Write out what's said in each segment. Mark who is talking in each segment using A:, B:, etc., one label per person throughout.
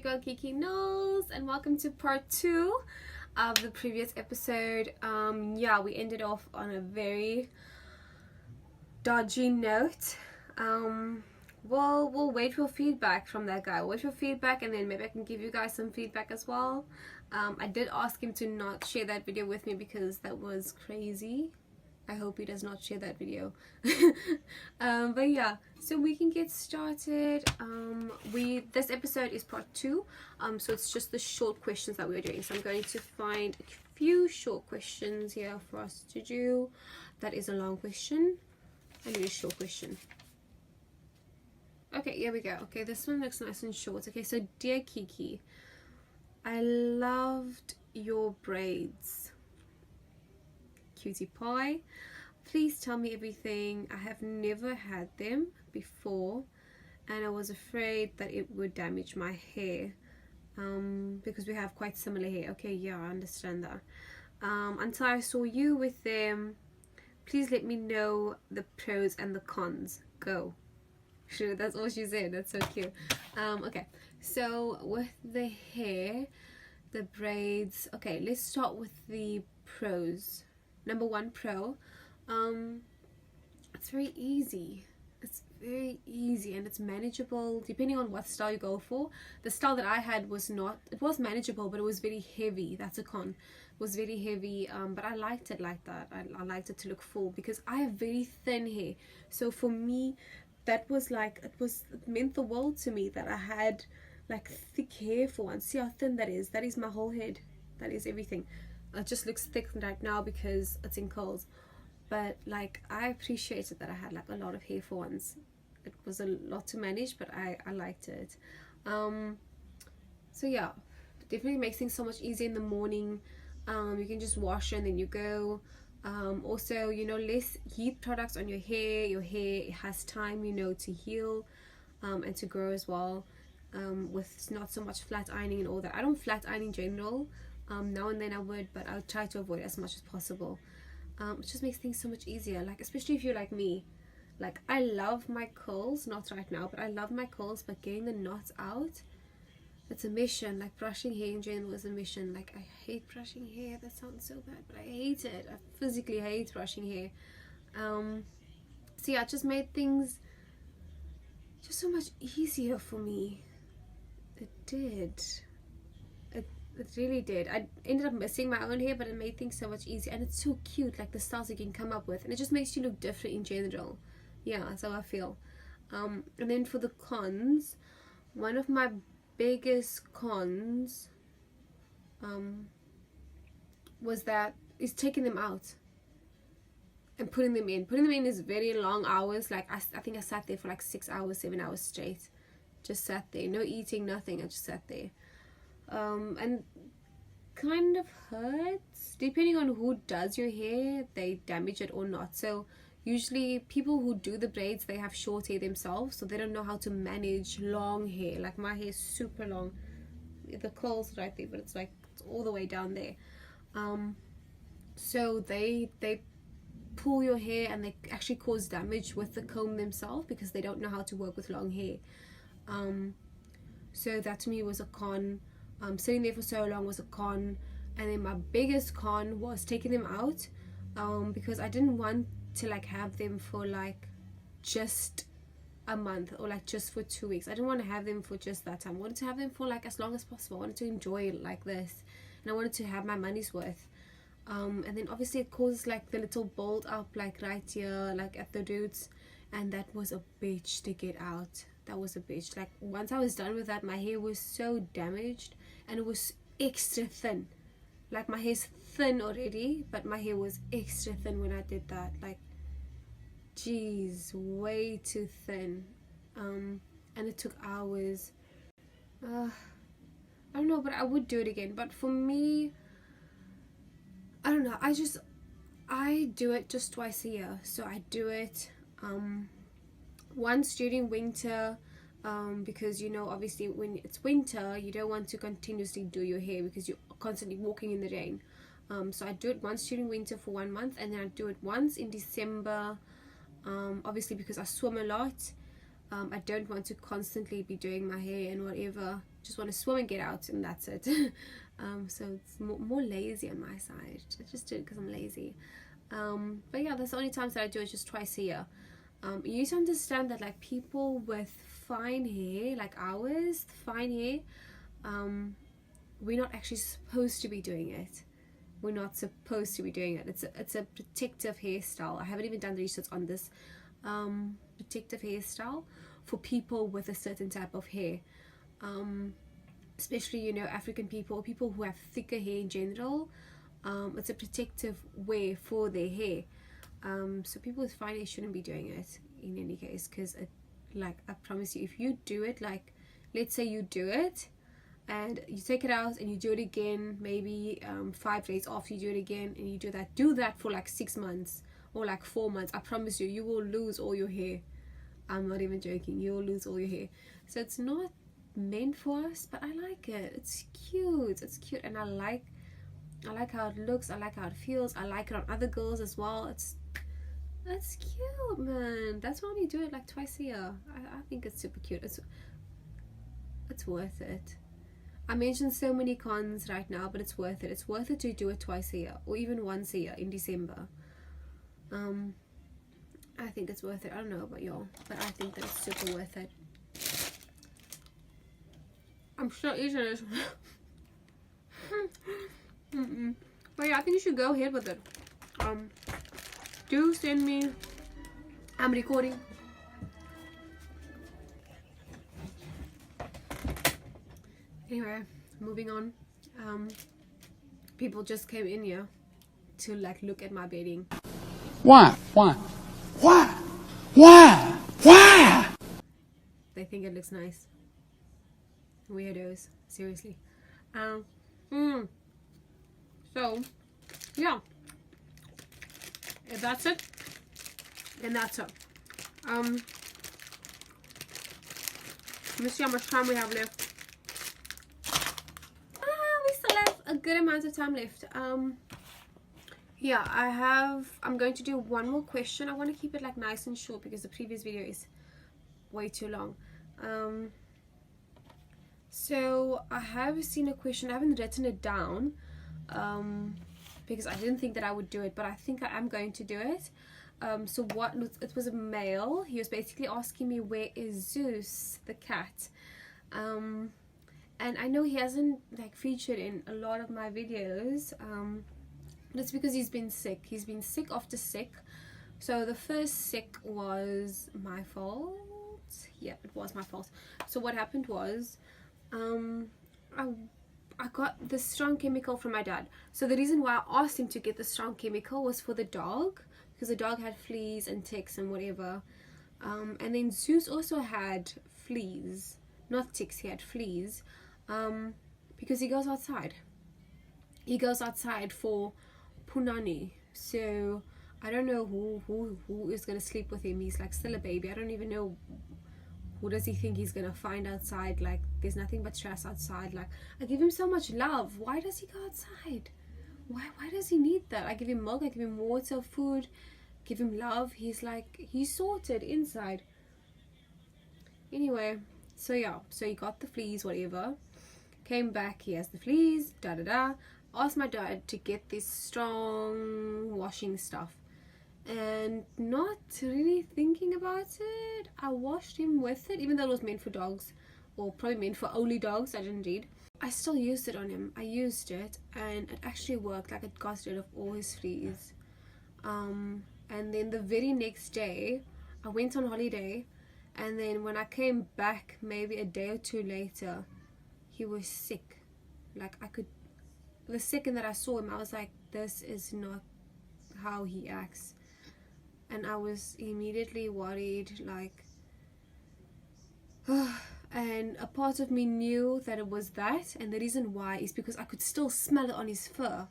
A: girl Kiki knows, and welcome to part 2 of the previous episode. Yeah, we ended off on a very dodgy note. We'll wait for feedback from that guy. Wait for feedback, and then maybe I can give you guys some feedback as well. I did ask him to not share that video with me because that was crazy. I hope he does not share that video. But yeah, so we can get started. This episode is part 2, so it's just the short questions that we're doing. So I'm going to find a few short questions here for us to do. That is a long question. I need a short question. Okay, here we go. Okay, this one looks nice and short. Okay, so dear Kiki, I loved your braids. Cutie pie, please tell me everything. I have never had them before and I was afraid that it would damage my hair because we have quite similar hair. Okay, yeah, I understand that. Until I saw you with them, please let me know the pros and the cons. Go. Sure, that's all she said. That's so cute. Okay, so with the hair, the braids, okay, let's start with the pros. Number 1 pro, it's very easy. It's very easy and it's manageable depending on what style you go for. The style that I had was not, it was manageable, but it was very heavy. That's a con. It was very heavy, but I liked it like that. I liked it to look full because I have very thin hair. So for me, that was like, it meant the world to me that I had like thick hair for once. See how thin that is? That is my whole head. That is everything. It just looks thick right now because it's in curls, but like I appreciated that I had like a lot of hair for once. It was a lot to manage, but I liked it. So yeah, definitely makes things so much easier in the morning. You can just wash and then you go. Also, you know, less heat products on your hair. Your hair has time, you know, to heal and to grow as well, with not so much flat ironing and all that. I don't flat iron in general. Now and then I would, but I'll try to avoid it as much as possible. It just makes things so much easier, like especially if you're like me. Like I love my curls, not right now, but I love my curls, but getting the knots out, it's a mission. Like brushing hair in general is a mission. Like I hate brushing hair. That sounds so bad, but I hate it. I physically hate brushing hair. So yeah, it just made things just so much easier for me. It did. It really did. I ended up missing my own hair, but it made things so much easier, and it's so cute, like the styles you can come up with, and it just makes you look different in general. Yeah, that's how I feel. And then for the cons, one of my biggest cons was that is taking them out and putting them in. Putting them in is very long hours. Like I think I sat there for like 6 hours, 7 hours straight. Just sat there, no eating, nothing. I just sat there. And kind of hurts depending on who does your hair. They damage it or not. So usually people who do the braids, they have short hair themselves, so they don't know how to manage long hair. Like my hair is super long, the curls right there, but it's like it's all the way down there. So they pull your hair and they actually cause damage with the comb themselves because they don't know how to work with long hair. So that to me was a con. Sitting there for so long was a con. And then my biggest con was taking them out, because I didn't want to like have them for like just a month or like just for 2 weeks. I didn't want to have them for just that time. I wanted to have them for like as long as possible. I wanted to enjoy it like this, and I wanted to have my money's worth. And then obviously it caused like the little bolt up like right here, like at the roots, and that was a bitch to get out. That was a bitch. Like once I was done with that, my hair was so damaged and it was extra thin. Like my hair's thin already, but my hair was extra thin when I did that. Like, geez, way too thin. And it took hours. I don't know, but I would do it again. But for me, I don't know. I do it just twice a year. So I do it once during winter, because you know, obviously when it's winter you don't want to continuously do your hair because you're constantly walking in the rain. So I do it once during winter for 1 month, and then I do it once in December, obviously because I swim a lot. I don't want to constantly be doing my hair and whatever just want to swim and get out, and that's it. So it's more lazy on my side. I just do it because I'm lazy. But yeah, that's the only times that I do it, just twice a year. You need to understand that like people with fine hair, like ours, fine hair, we're not actually supposed to be doing it. We're not supposed to be doing it. It's a protective hairstyle. I haven't even done the research on this. Protective hairstyle for people with a certain type of hair, especially, you know, African people who have thicker hair in general. It's a protective way for their hair. So people with fine hair shouldn't be doing it in any case, because like, I promise you, if you do it, like let's say you do it and you take it out and you do it again, maybe 5 days after you do it again, and you do that for like 6 months or like 4 months, I promise you, you will lose all your hair. I'm not even joking, you will lose all your hair. So it's not meant for us, but I like it. It's cute, and I like how it looks, I like how it feels, I like it on other girls as well. It's cute, man. That's why we do it like twice a year. I think it's super cute. It's worth it. I mentioned so many cons right now, but it's worth it. It's worth it to do it twice a year, or even once a year in December. I think it's worth it. I don't know about y'all, but I think that it's super worth it. I'm still eating it. But yeah, I think you should go ahead with it. Do send me. I'm recording. Anyway, moving on. People just came in here to like look at my bedding.
B: Why?
A: They think it looks nice. Weirdos, seriously. So yeah, if that's it, then that's it. Let me see how much time we have left. We still have a good amount of time left. Yeah, I'm going to do one more question. I want to keep it like nice and short because the previous video is way too long. So I have seen a question. I haven't written it down because I didn't think that I would do it, but I think I am going to do it. So it was a male. He was basically asking me, where is Zeus the cat? And I know he hasn't like featured in a lot of my videos. That's because he's been sick. He's been sick after sick. So the first sick was my fault. Yeah, it was my fault. So what happened was, I got the strong chemical from my dad. So the reason why I asked him to get the strong chemical was for the dog, because the dog had fleas and ticks and whatever. And then Zeus also had fleas, not ticks. He had fleas, because he goes outside. He goes outside for punani. So I don't know who is gonna sleep with him. He's like still a baby. I don't even know who does he think he's gonna find outside. Like, there's nothing but stress outside. Like, I give him so much love. Why does he go outside? Why does he need that? I give him milk, I give him water, food, give him love. He's sorted inside. Anyway, so yeah, so he got the fleas, whatever. Came back, he has the fleas, asked my dad to get this strong washing stuff, and not really thinking about it, I washed him with it, even though it was meant for dogs, or probably meant for only dogs. I didn't read. I still used it on him. I used it and it actually worked. Like, it got rid of all his fleas. And then the very next day I went on holiday, and then when I came back maybe a day or two later, he was sick. Like, the second that I saw him, I was like, this is not how he acts. And I was immediately worried, like, and a part of me knew that it was that, and the reason why is because I could still smell it on his fur.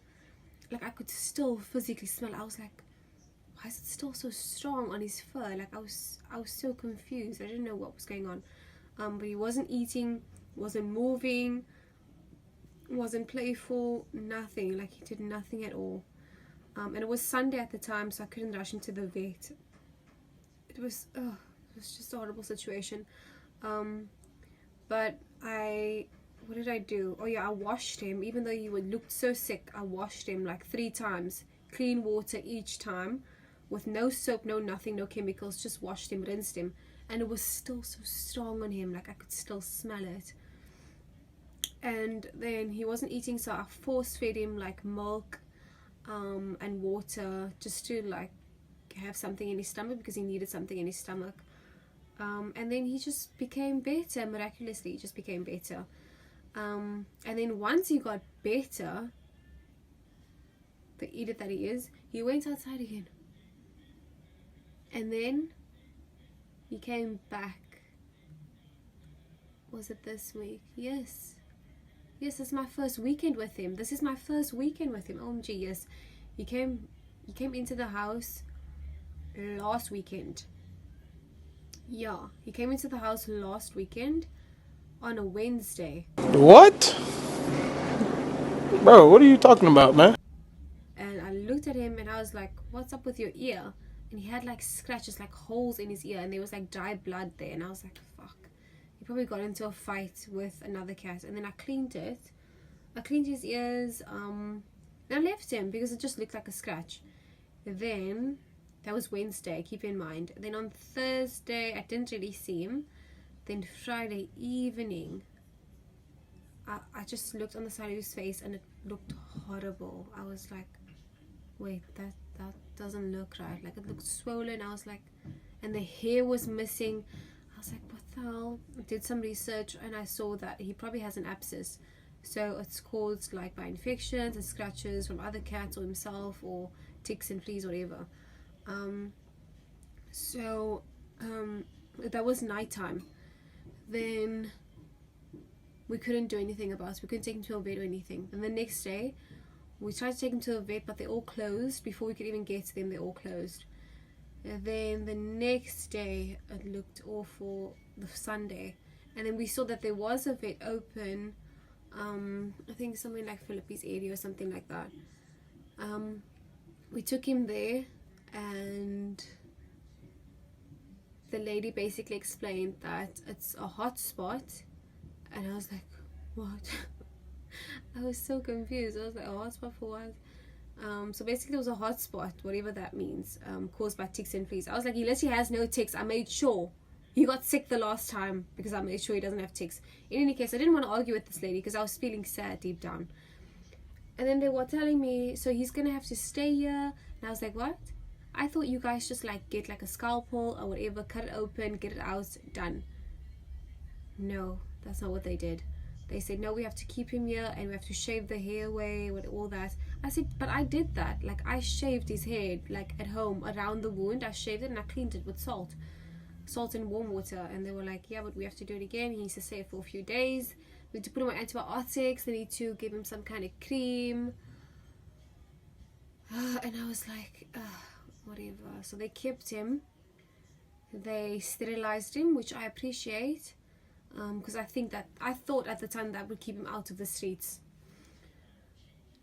A: Like, I could still physically smell it. I was like, why is it still so strong on his fur? Like, I was so confused. I didn't know what was going on. But he wasn't eating, wasn't moving, wasn't playful, nothing. Like, he did nothing at all. And it was Sunday at the time, so I couldn't rush him to the vet. It was just a horrible situation. But I what did I do? Oh yeah, I washed him. Even though he looked so sick, I washed him like 3 times. Clean water each time, with no soap, no nothing, no chemicals. Just washed him, rinsed him, and it was still so strong on him. Like I could still smell it. And then he wasn't eating, so I force fed him like milk and water, just to like have something in his stomach, because he needed something in his stomach. And then he just became better. Miraculously, he just became better. And then once he got better, the idiot that he is, he went outside again. And then he came back. Was it this week? Yes. Yes, this is my first weekend with him. This is my first weekend with him. OMG, yes. He came into the house last weekend. Yeah, he came into the house last weekend on a Wednesday.
B: What? Bro, what are you talking about, man?
A: And I looked at him and I was like, what's up with your ear? And he had like scratches, like holes in his ear, and there was like dry blood there. And I was like, fuck. He probably got into a fight with another cat. And then I cleaned it. I cleaned his ears, and I left him because it just looked like a scratch. Then, that was Wednesday, keep in mind. Then on Thursday, I didn't really see him. Then Friday evening, I just looked on the side of his face and it looked horrible. I was like, wait, that doesn't look right. Like, it looked swollen. I was like, and the hair was missing. I was like, what the hell? I did some research and I saw that he probably has an abscess. So it's caused like by infections and scratches from other cats or himself, or ticks and fleas, whatever. That was nighttime. Then we couldn't do anything about it. We couldn't take him to a vet or anything. And the next day, we tried to take him to a vet, but they all closed. Before we could even get to them, they all closed. And then the next day, it looked awful, the Sunday. And then we saw that there was a vet open, I think somewhere like Philippines area or something like that. We took him there, and the lady basically explained that it's a hot spot. And I was like, what? I was so confused. I was like, a hot spot for what? So basically it was a hot spot, whatever that means, caused by ticks and fleas. I was like, he literally has no ticks. I made sure. He got sick the last time because I made sure he doesn't have ticks. In any case, I didn't want to argue with this lady because I was feeling sad deep down. And then they were telling me, so he's going to have to stay here. And I was like, what? I thought you guys just like get like a scalpel or whatever, cut it open, get it out, done. No, that's not what they did. They said, no, we have to keep him here and we have to shave the hair away with all that. I said, but I did that. Like, I shaved his hair, like, at home around the wound. I shaved it and I cleaned it with salt and warm water. And they were like, yeah, but we have to do it again. He needs to stay for a few days. We need to put him on antibiotics. They need to give him some kind of cream. And I was like, whatever. So they kept him. They sterilized him, which I appreciate. Because I thought at the time that would keep him out of the streets.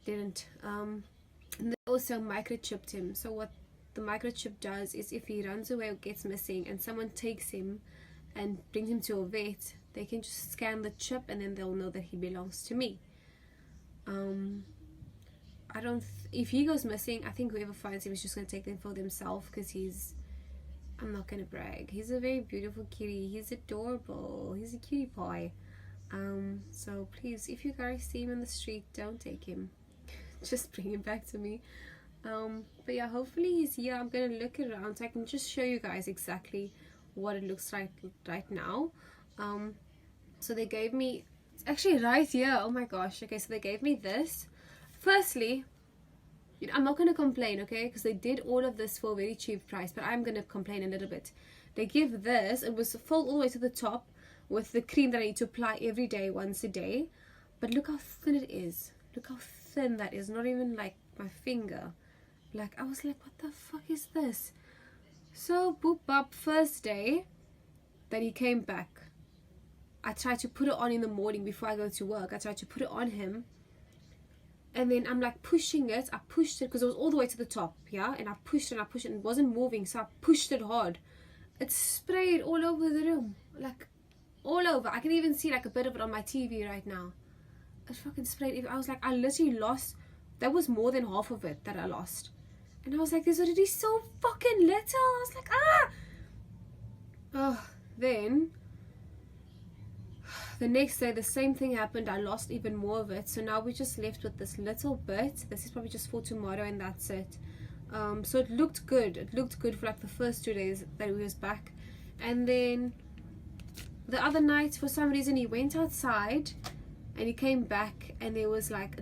A: Didn't. And they also microchipped him. So what the microchip does is, if he runs away or gets missing and someone takes him and brings him to a vet, they can just scan the chip and then they'll know that he belongs to me. If he goes missing, I think whoever finds him is just going to take them for themselves, because I'm not gonna brag, he's a very beautiful kitty. He's adorable. He's a cutie pie. So please, if you guys see him in the street, don't take him. Just bring him back to me. But yeah, hopefully he's here. I'm gonna look around so I can just show you guys exactly what it looks like right now. So they gave me, it's actually right here. Oh my gosh. Okay, so they gave me this. Firstly, I'm not going to complain, okay, because they did all of this for a very cheap price, but I'm going to complain a little bit. They give this, it was filled all the way to the top with the cream that I need to apply every day, once a day. But look how thin it is. Look how thin that is, not even like my finger. Like, I was like, what the fuck is this? So, boop bop, first day that he came back, I tried to put it on in the morning before I go to work. I tried to put it on him. And then I'm like pushing it. I pushed it because it was all the way to the top, yeah? And I pushed it and I pushed it and it wasn't moving. So I pushed it hard. It sprayed all over the room. Like, all over. I can even see like a bit of it on my TV right now. It fucking sprayed. I was like, I literally lost, that was more than half of it that I lost. And I was like, this already so fucking little. I was like, ah. Oh, then the next day the same thing happened. I lost even more of it. So now we're just left with this little bit. This is probably just for tomorrow and that's it. So it looked good. It looked good for like the first 2 days that we was back. And then the other night, for some reason, he went outside and he came back and there was like,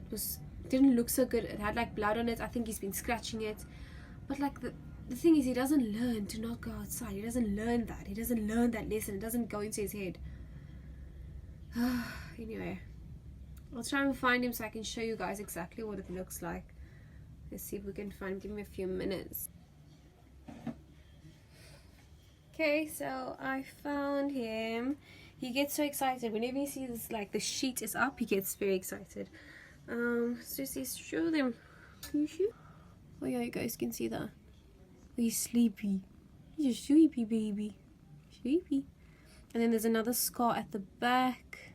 A: didn't look so good. It had like blood on it. I think he's been scratching it. But like the thing is, he doesn't learn to not go outside. He doesn't learn that. He doesn't learn that lesson. It doesn't go into his head. Anyway, I'll try and find him so I can show you guys exactly what it looks like. Let's see if we can find him. Give me a few minutes. Okay, so I found him. He gets so excited whenever he sees like the sheet is up. He gets very excited. So just show them. Can you show? Oh yeah, you guys can see that. He's sleepy. He's a sleepy baby. Sleepy. And then there's another scar at the back.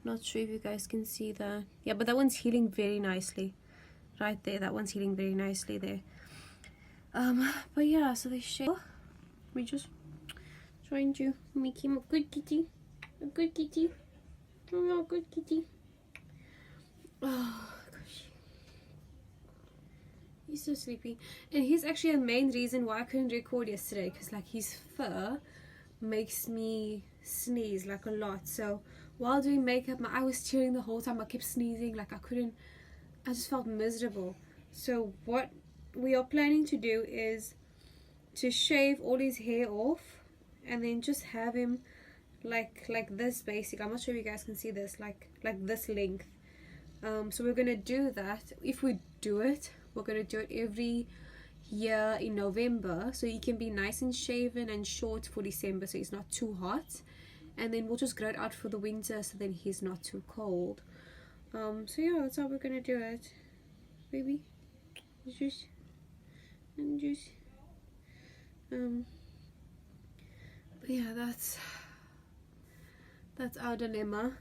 A: Not sure if you guys can see that. Yeah, but that one's healing very nicely. Right there, that one's healing very nicely there. But yeah, so they show. We just trying to make him a good kitty. A good kitty. Oh, a good kitty. Oh gosh. He's so sleepy. And he's actually a main reason why I couldn't record yesterday, because like his fur makes me sneeze like a lot. So while doing makeup, my eye was tearing the whole time. I kept sneezing, like I just felt miserable. So what we are planning to do is to shave all his hair off and then just have him like this basic. I'm not sure if you guys can see this, like this length. So we're gonna do that. If we do it, we're gonna do it every year in November, so he can be nice and shaven and short for December, so he's not too hot. And then we'll just grow it out for the winter, so then he's not too cold. So yeah, that's how we're gonna do it, baby. Just but yeah, that's our dilemma.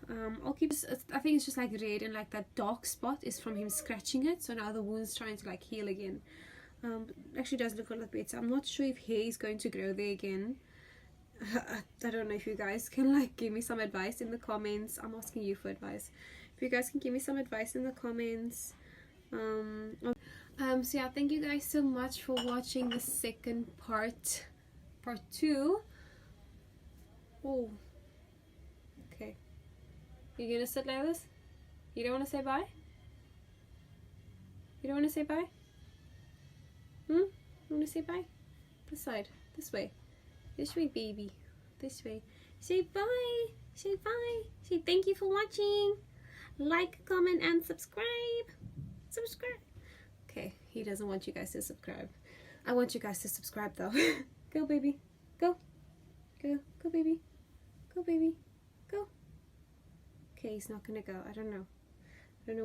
A: I'll keep this, I think it's just like red, and like that dark spot is from him scratching it, so now the wound's trying to like heal again. Actually does look a lot better. I'm not sure if hair is going to grow there again. I don't know if you guys can like give me some advice in the comments. I'm asking you for advice. If you guys can give me some advice in the comments. So yeah, thank you guys so much for watching the second part 2. Oh, okay. You gonna sit like this? You don't want to say bye? You don't want to say bye? You want to say bye? This side, this way, baby, this way. Say bye, say bye, say thank you for watching. Like, comment, and subscribe. Okay, he doesn't want you guys to subscribe. I want you guys to subscribe though. Go baby, go baby, go baby, go. Okay, he's not gonna go. I don't know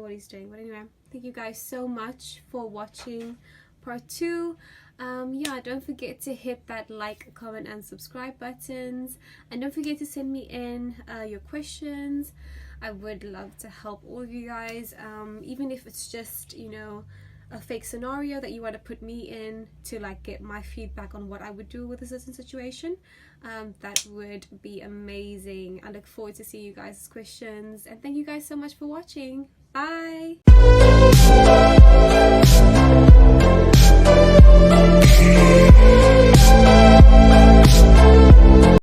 A: what he's doing, but anyway, thank you guys so much for watching part 2. Yeah, don't forget to hit that like, comment, and subscribe buttons, and don't forget to send me in your questions. I would love to help all of you guys, even if it's just, you know, a fake scenario that you want to put me in to like get my feedback on what I would do with a certain situation. That would be amazing. I look forward to seeing you guys' questions, and thank you guys so much for watching. Bye.